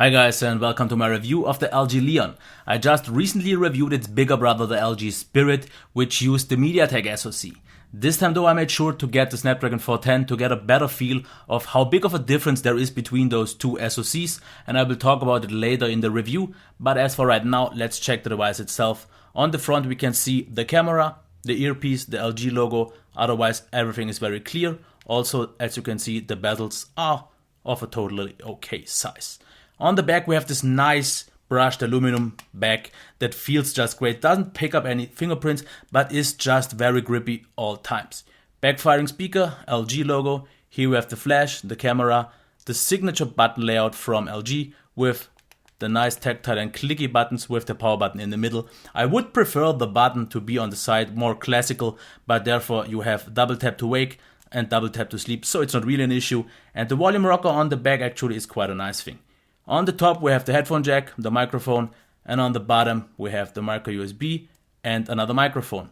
Hi guys and welcome to my review of the LG Leon. I just recently reviewed its bigger brother, the LG Spirit, which used the Mediatek SoC. This time though I made sure to get the Snapdragon 410 to get a better feel of how big of a difference there is between those two SoCs, and I will talk about it later in the review, but as for right now, let's check the device itself. On the front we can see the camera, the earpiece, the LG logo, otherwise everything is very clear. Also, as you can see, the bezels are of a totally okay size. On the back we have this nice brushed aluminum back that feels just great, doesn't pick up any fingerprints, but is just very grippy all times. Backfiring speaker, LG logo, here we have the flash, the camera, the signature button layout from LG with the nice tactile and clicky buttons with the power button in the middle. I would prefer the button to be on the side, more classical, but therefore you have double tap to wake and double tap to sleep, so it's not really an issue. And the volume rocker on the back actually is quite a nice thing. On the top we have the headphone jack, the microphone, and on the bottom we have the micro USB and another microphone.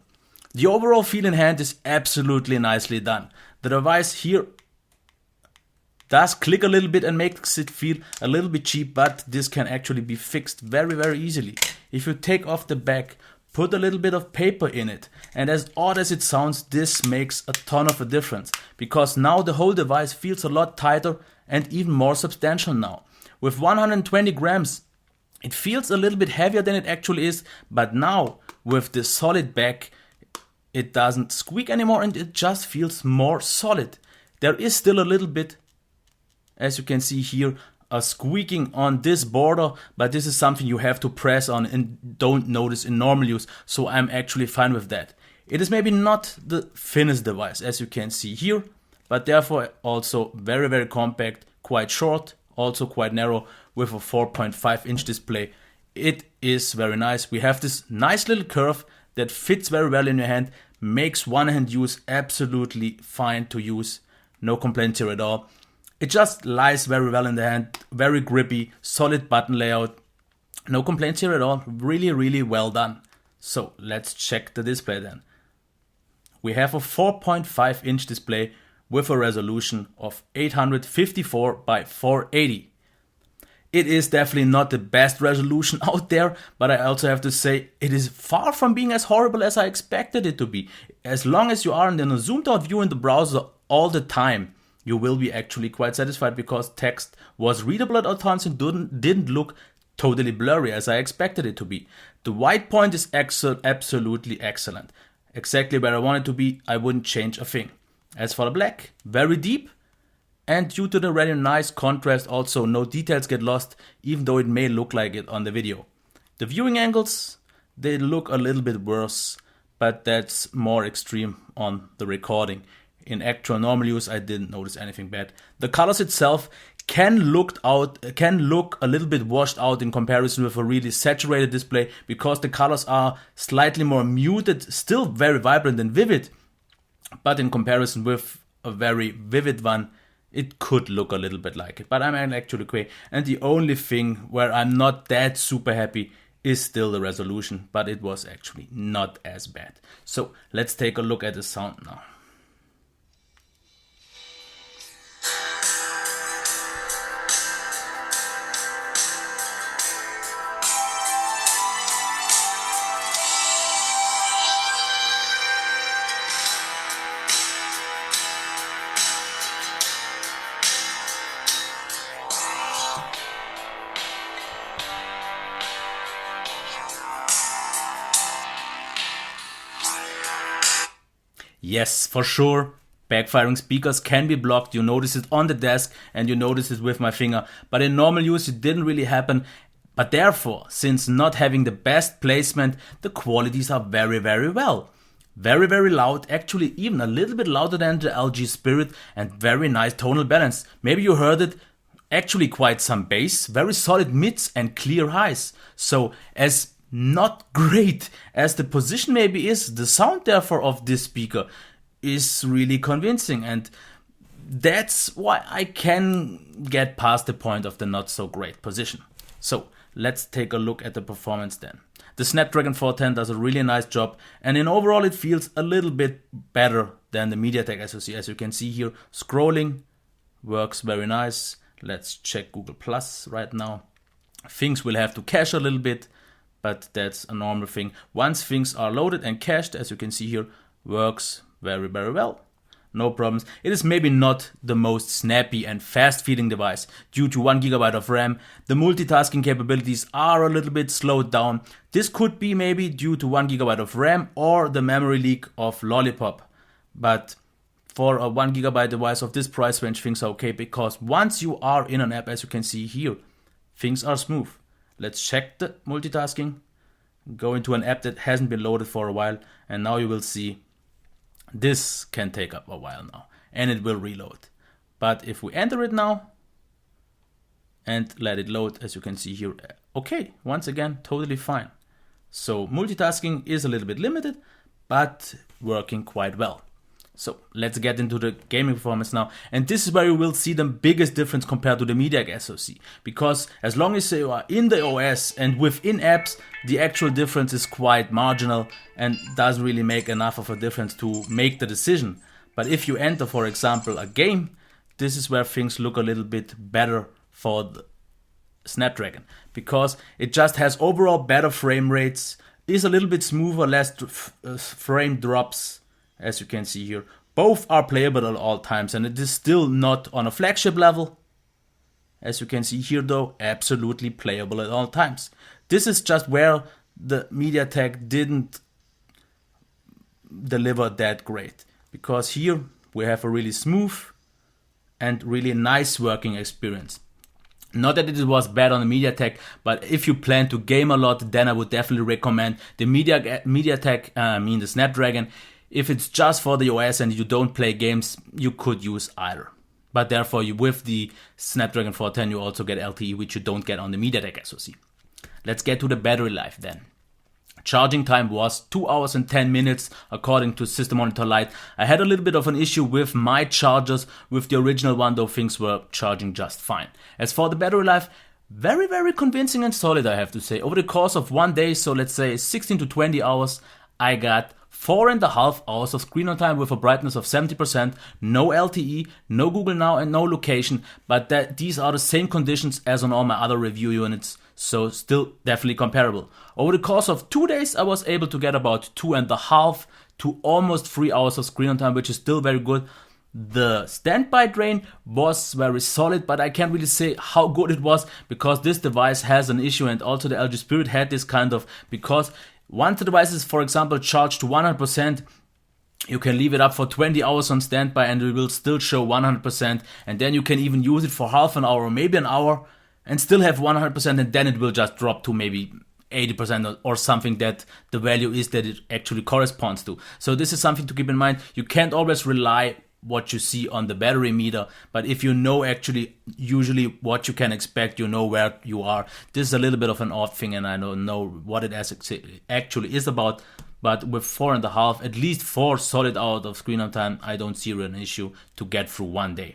The overall feel in hand is absolutely nicely done. The device here does click a little bit and makes it feel a little bit cheap, but this can actually be fixed very easily. If you take off the back, put a little bit of paper in it, and as odd as it sounds, this makes a ton of a difference, because now the whole device feels a lot tighter and even more substantial now. With 120 grams, it feels a little bit heavier than it actually is, but now with the solid back, it doesn't squeak anymore and it just feels more solid. There is still a little bit, as you can see here, a squeaking on this border, but this is something you have to press on and don't notice in normal use, so I'm actually fine with that. It is maybe not the thinnest device, as you can see here, but therefore also very compact, quite short, also quite narrow with a 4.5-inch display. It is very nice. We have this nice little curve that fits very well in your hand, makes one-hand use absolutely fine to use, no complaints here at all. It just lies very well in the hand, very grippy, solid button layout, no complaints here at all, really well done. So let's check the display then. We have a 4.5-inch display with a resolution of 854 by 480. It is definitely not the best resolution out there, but I also have to say it is far from being as horrible as I expected it to be. As long as you are in a zoomed out view in the browser all the time, you will be actually quite satisfied, because text was readable at all times and didn't look totally blurry as I expected it to be. The white point is absolutely excellent. Exactly where I want it to be, I wouldn't change a thing. As for the black, very deep, and due to the really nice contrast also no details get lost, even though it may look like it on the video. The viewing angles, they look a little bit worse, but that's more extreme on the recording. In actual normal use I didn't notice anything bad. The colors itself can look a little bit washed out in comparison with a really saturated display, because the colors are slightly more muted, still very vibrant and vivid. But in comparison with a very vivid one, it could look a little bit like it. But I'm actually okay. And the only thing where I'm not that super happy is still the resolution. But it was actually not as bad. So let's take a look at the sound now. Yes, for sure, backfiring speakers can be blocked. You notice it on the desk and you notice it with my finger, but in normal use it didn't really happen. But therefore, since not having the best placement, the qualities are very well. Very loud, actually even a little bit louder than the LG Spirit, and very nice tonal balance. Maybe you heard it, actually quite some bass, very solid mids and clear highs. So as not great as the position maybe is, the sound therefore of this speaker is really convincing, and that's why I can get past the point of the not so great position. So let's take a look at the performance then. The Snapdragon 410 does a really nice job, and in overall it feels a little bit better than the Mediatek SoC. As you can see here, scrolling works very nice. Let's check Google Plus right now. Things will have to cache a little bit, but that's a normal thing. Once things are loaded and cached, as you can see here, works very, very well. No problems. It is maybe not the most snappy and fast feeling device due to 1 GB of RAM. The multitasking capabilities are a little bit slowed down. This could be maybe due to 1 GB of RAM or the memory leak of Lollipop. But for a 1 GB device of this price range, things are okay, because once you are in an app, as you can see here, things are smooth. Let's check the multitasking. Go into an app that hasn't been loaded for a while, and now you will see this can take up a while now, and it will reload. But if we enter it now and let it load, as you can see here, okay, once again, totally fine. So multitasking is a little bit limited, but working quite well. So let's get into the gaming performance now. And this is where you will see the biggest difference compared to the Mediatek SoC. Because as long as you are in the OS and within apps, the actual difference is quite marginal and doesn't really make enough of a difference to make the decision. But if you enter, for example, a game, this is where things look a little bit better for the Snapdragon. Because it just has overall better frame rates, is a little bit smoother, less frame drops. As you can see here, both are playable at all times, and it is still not on a flagship level. As you can see here though, absolutely playable at all times. This is just where the Mediatek didn't deliver that great, because here we have a really smooth and really nice working experience. Not that it was bad on the Mediatek, but if you plan to game a lot, then I would definitely recommend the the Snapdragon. If it's just for the OS and you don't play games, you could use either. But therefore, with the Snapdragon 410, you also get LTE, which you don't get on the Mediatek SoC. Let's get to the battery life then. Charging time was 2 hours and 10 minutes, according to System Monitor Lite. I had a little bit of an issue with my chargers. With the original one, though, things were charging just fine. As for the battery life, very, very convincing and solid, I have to say. Over the course of one day, so let's say 16 to 20 hours, I got 4.5 hours of screen on time with a brightness of 70%, no LTE, no Google Now, and no location, but these are the same conditions as on all my other review units, so still definitely comparable. Over the course of 2 days, I was able to get about 2.5 to almost 3 hours of screen on time, which is still very good. The standby drain was very solid, but I can't really say how good it was, because this device has an issue, and also the LG Spirit had this kind of, because once the device is, for example, charged to 100%, you can leave it up for 20 hours on standby and it will still show 100%. And then you can even use it for half an hour or maybe an hour and still have 100%, and then it will just drop to maybe 80% or something that the value is that it actually corresponds to. So this is something to keep in mind. You can't always rely what you see on the battery meter, but if you know actually usually what you can expect, you know where you are. This is a little bit of an odd thing, and I don't know what it actually is about, but with 4.5, at least 4 solid hours of screen on time, I don't see an issue to get through one day.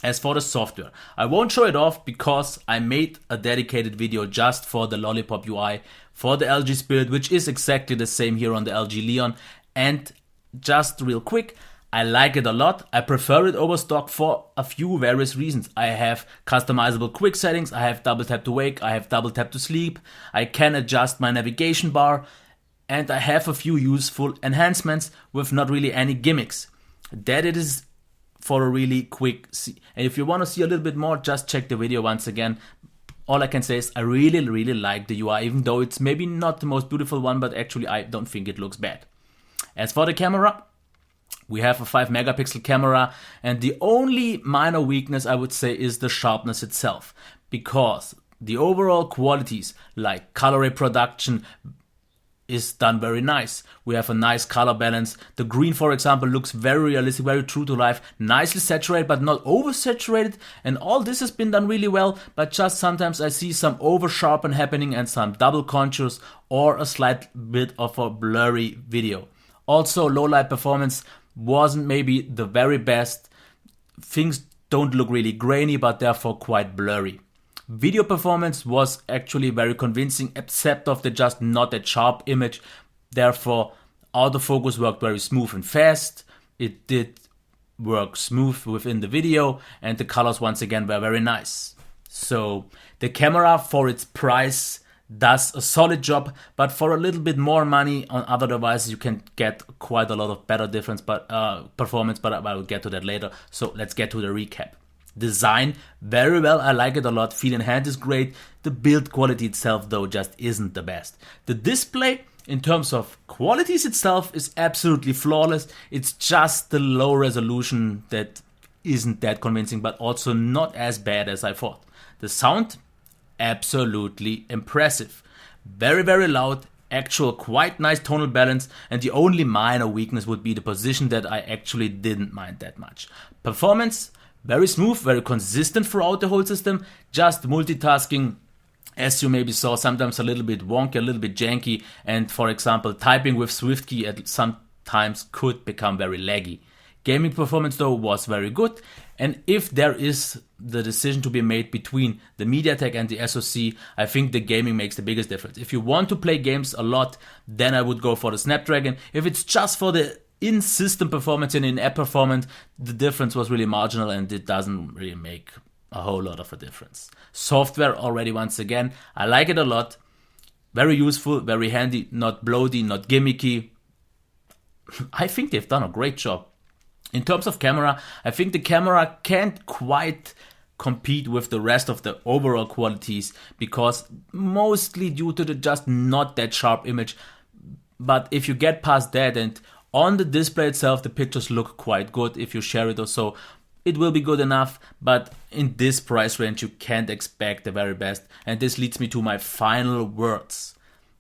As for the software, I won't show it off because I made a dedicated video just for the Lollipop UI for the LG Spirit, which is exactly the same here on the LG Leon. And just real quick, I like it a lot. I prefer it over stock for a few various reasons. I have customizable quick settings, I have double tap to wake, I have double tap to sleep, I can adjust my navigation bar, and I have a few useful enhancements with not really any gimmicks. That it is for a really quick see. And if you want to see a little bit more, just check the video once again. All I can say is I really, really like the UI, even though it's maybe not the most beautiful one, but actually I don't think it looks bad. As for the camera, we have a 5 megapixel camera, and the only minor weakness I would say is the sharpness itself, because the overall qualities like color reproduction is done very nice. We have a nice color balance. The green, for example, looks very realistic, very true to life, nicely saturated but not oversaturated, and all this has been done really well, but just sometimes I see some over sharpen happening and some double contours or a slight bit of a blurry video. Also, low light performance wasn't maybe the very best. Things don't look really grainy, but therefore quite blurry. Video performance was actually very convincing, except of the just not that sharp image. Therefore, autofocus worked very smooth and fast. It did work smooth within the video, and the colors once again were very nice. So the camera for its price does a solid job, but for a little bit more money on other devices you can get quite a lot of better performance, but I will get to that later. So let's get to the recap. Design, very well, I like it a lot. Feel in hand is great. The build quality itself though just isn't the best. The display in terms of qualities itself is absolutely flawless. It's just the low resolution that isn't that convincing, but also not as bad as I thought. The sound, absolutely impressive. Very, very loud, actual quite nice tonal balance, and the only minor weakness would be the position that I actually didn't mind that much. Performance, very smooth, very consistent throughout the whole system. Just multitasking, as you maybe saw, sometimes a little bit wonky, a little bit janky, and for example, typing with SwiftKey at sometimes could become very laggy. Gaming performance though was very good, and if there is the decision to be made between the Mediatek and the SoC, I think the gaming makes the biggest difference. If you want to play games a lot, then I would go for the Snapdragon. If it's just for the in-system performance and in-app performance, the difference was really marginal and it doesn't really make a whole lot of a difference. Software already, once again, I like it a lot. Very useful, very handy, not bloaty, not gimmicky. I think they've done a great job. In terms of camera, I think the camera can't quite compete with the rest of the overall qualities because mostly due to the just not that sharp image. But if you get past that and on the display itself, the pictures look quite good. If you share it or so, it will be good enough. But in this price range, you can't expect the very best. And this leads me to my final words.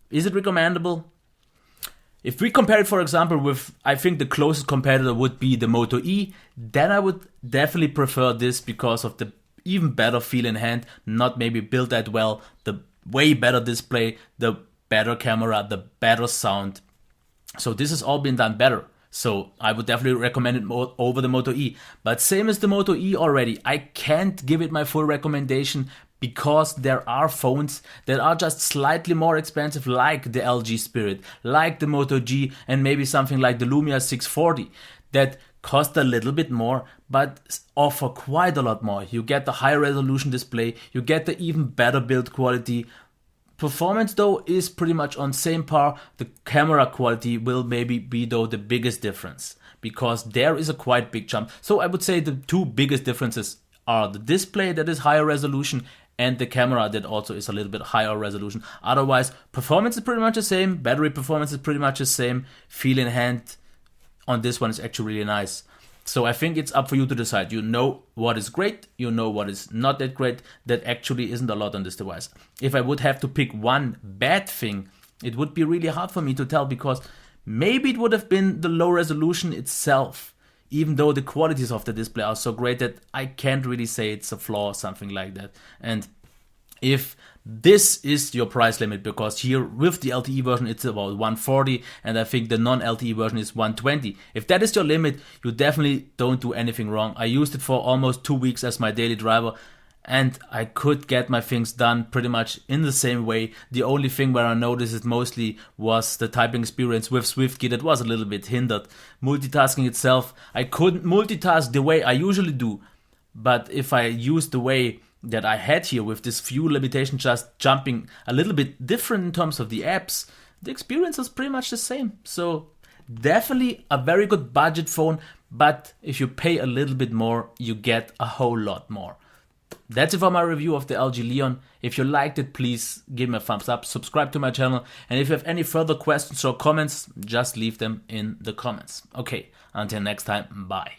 Is it recommendable? If we compare it, for example, with, I think the closest competitor would be the Moto E, then I would definitely prefer this because of the even better feel in hand, not maybe built that well, the way better display, the better camera, the better sound. So this has all been done better. So I would definitely recommend it more over the Moto E. But same as the Moto E already, I can't give it my full recommendation because there are phones that are just slightly more expensive, like the LG Spirit, like the Moto G, and maybe something like the Lumia 640 that cost a little bit more but offer quite a lot more. You get the high resolution display, you get the even better build quality. Performance though is pretty much on same par. The camera quality will maybe be though the biggest difference because there is a quite big jump. So I would say the two biggest differences are the display that is higher resolution and the camera that also is a little bit higher resolution. Otherwise, performance is pretty much the same, battery performance is pretty much the same, feel in hand on this one is actually really nice. So I think it's up for you to decide. You know what is great, you know what is not that great. That actually isn't a lot on this device. If I would have to pick one bad thing, it would be really hard for me to tell because maybe it would have been the low resolution itself, even though the qualities of the display are so great that I can't really say it's a flaw or something like that. And if this is your price limit, because here with the LTE version it's about 140 and I think the non-LTE version is 120. If that is your limit, you definitely don't do anything wrong. I used it for almost 2 weeks as my daily driver and I could get my things done pretty much in the same way. The only thing where I noticed it mostly was the typing experience with SwiftKey that was a little bit hindered. Multitasking itself, I couldn't multitask the way I usually do, but if I used the way that I had here with this few limitations, just jumping a little bit different in terms of the apps, the experience is pretty much the same. So definitely a very good budget phone, but if you pay a little bit more, you get a whole lot more. That's it for my review of the LG Leon. If you liked it, please give me a thumbs up, subscribe to my channel, and if you have any further questions or comments, just leave them in the comments. Okay, until next time, bye.